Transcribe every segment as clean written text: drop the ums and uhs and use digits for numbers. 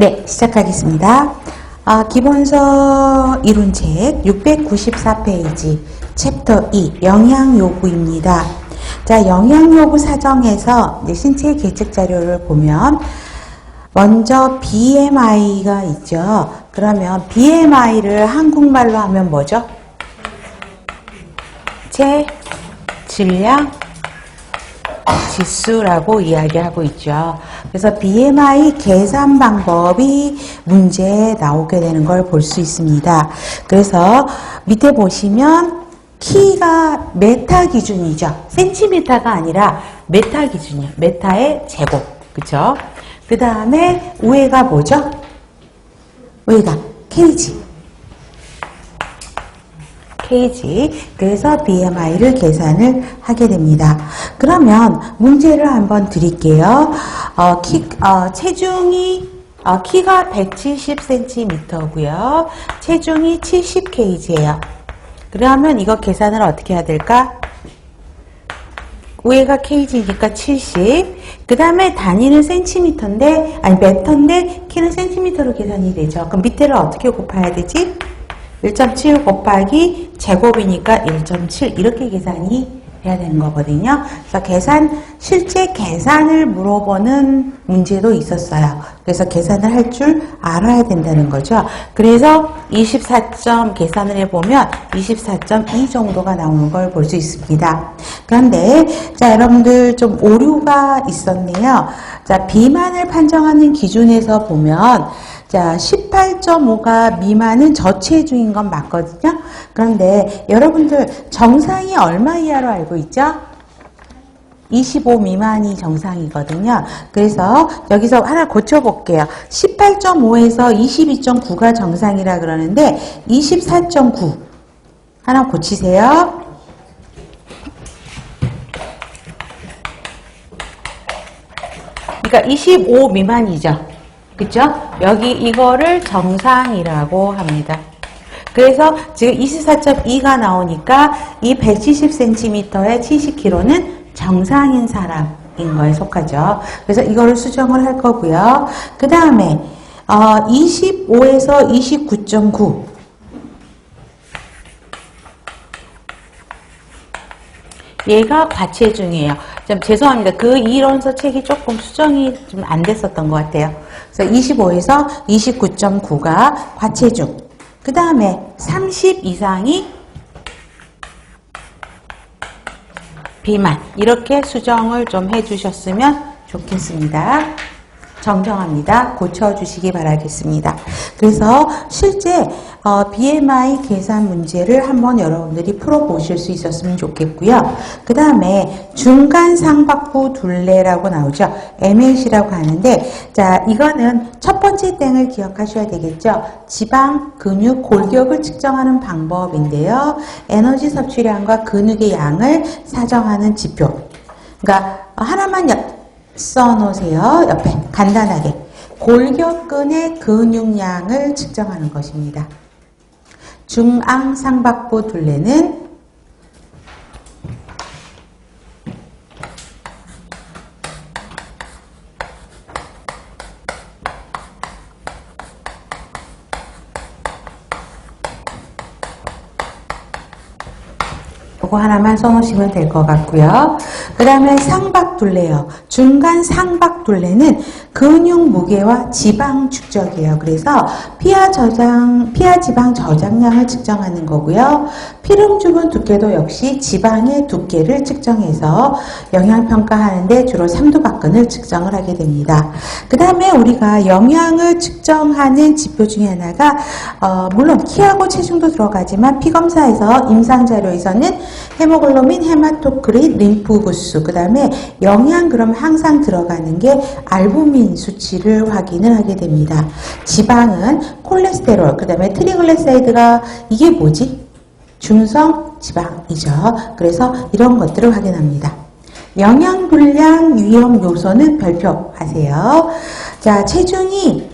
네, 시작하겠습니다. 기본서 이론책 694페이지 챕터 2 영양요구입니다. 자, 영양요구 사정에서 신체 계측 자료를 보면 먼저 BMI가 있죠. 그러면 BMI를 한국말로 하면 뭐죠? 질량 지수라고 이야기하고 있죠. 그래서 BMI 계산 방법이 문제에 나오게 되는 걸 볼 수 있습니다. 그래서 밑에 보시면 키가 메타 기준이죠. 센티미터가 아니라 메타 기준이에요. 메타의 제곱. 그쵸? 그 다음에 위에가 뭐죠? 위에가 kg. 그래서 BMI를 계산을 하게 됩니다. 그러면 문제를 한번 드릴게요. 체중이 키가 170cm고요. 체중이 70kg예요. 그러면 이거 계산을 어떻게 해야 될까? 위에가 kg니까 70. 그 다음에 단위는 센티미터인데, 아니 미터인데 키는 센티미터로 계산이 되죠. 그럼 밑에를 어떻게 곱해야 되지? 1.7 곱하기 제곱이니까 1.7 이렇게 계산이 해야 되는 거거든요. 그래서 실제 계산을 물어보는 문제도 있었어요. 그래서 계산을 할 줄 알아야 된다는 거죠. 그래서 24점 계산을 해보면 24.2 정도가 나오는 걸 볼 수 있습니다. 그런데 자, 여러분들 좀 오류가 있었네요. 자, 비만을 판정하는 기준에서 보면 자, 18.5가 미만은 저체중인 건 맞거든요. 그런데 여러분들 정상이 얼마 이하로 알고 있죠? 25 미만이 정상이거든요. 그래서 여기서 하나 고쳐볼게요. 18.5에서 22.9가 정상이라 그러는데 24.9 하나 고치세요. 그러니까 25 미만이죠. 그쵸? 여기 이거를 정상이라고 합니다. 그래서 지금 24.2가 나오니까 이 170cm에 70kg는 정상인 사람인 거에 속하죠. 그래서 이거를 수정을 할 거고요. 그 다음에 25에서 29.9 얘가 과체중이에요. 좀 죄송합니다. 그 이론서 책이 조금 수정이 좀 안 됐었던 것 같아요. 그래서 25에서 29.9가 과체중. 그 다음에 30 이상이 비만. 이렇게 수정을 좀 해주셨으면 좋겠습니다. 정정합니다. 고쳐주시기 바라겠습니다. 그래서 실제 BMI 계산 문제를 한번 여러분들이 풀어보실 수 있었으면 좋겠고요. 그 다음에 중간 상박부 둘레라고 나오죠. MH라고 하는데 자, 이거는 첫 번째 땡을 기억하셔야 되겠죠. 지방, 근육, 골격을 측정하는 방법인데요. 에너지 섭취량과 근육의 양을 사정하는 지표. 그러니까 하나만 써놓으세요. 옆에 간단하게 골격근의 근육량을 측정하는 것입니다. 중앙상박부 둘레는 이거 하나만 써놓으시면 될 것 같고요. 그 다음에 상박둘레요. 중간 상박둘레는 근육 무게와 지방 축적이에요. 그래서 피하 지방 저장량을 측정하는 거고요. 피름주분 두께도 역시 지방의 두께를 측정해서 영양평가하는데 주로 삼두박근을 측정을 하게 됩니다. 그 다음에 우리가 영양을 측정하는 지표 중에 하나가 물론 키하고 체중도 들어가지만 피검사에서 임상자료에서는 헤모글로빈, 헤마토크릿, 림프구수, 그 다음에 영양 그럼 항상 들어가는 게 알부민 수치를 확인을 하게 됩니다. 지방은 콜레스테롤, 그 다음에 트리글리세라이드가 이게 뭐지? 중성 지방이죠. 그래서 이런 것들을 확인합니다. 영양불량 위험 요소는 별표하세요. 자, 체중이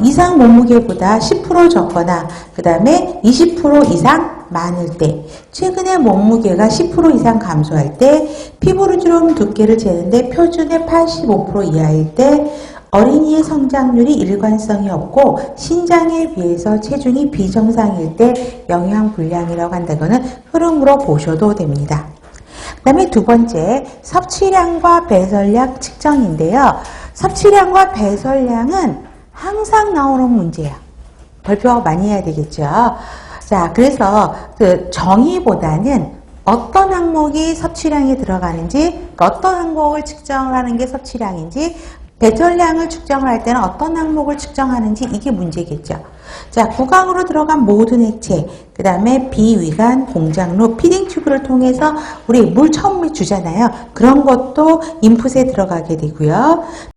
이상 몸무게보다 10% 적거나 그 다음에 20% 이상 많을 때, 최근에 몸무게가 10% 이상 감소할 때, 피부르주름 두께를 재는데 표준의 85% 이하일 때, 어린이의 성장률이 일관성이 없고 신장에 비해서 체중이 비정상일 때 영양불량이라고 한다고는 흐름으로 보셔도 됩니다. 그 다음에 두 번째, 섭취량과 배설량 측정인데요. 섭취량과 배설량은 항상 나오는 문제예요. 발표 많이 해야 되겠죠. 자, 그래서 그 정의보다는 어떤 항목이 섭취량에 들어가는지, 어떤 항목을 측정을 하는 게 섭취량인지, 배설량을 측정을 할 때는 어떤 항목을 측정하는지 이게 문제겠죠. 자, 구강으로 들어간 모든 액체, 그 다음에 비위관, 공장로, 피딩 튜브를 통해서 우리 물 처음 주잖아요. 그런 것도 인풋에 들어가게 되고요.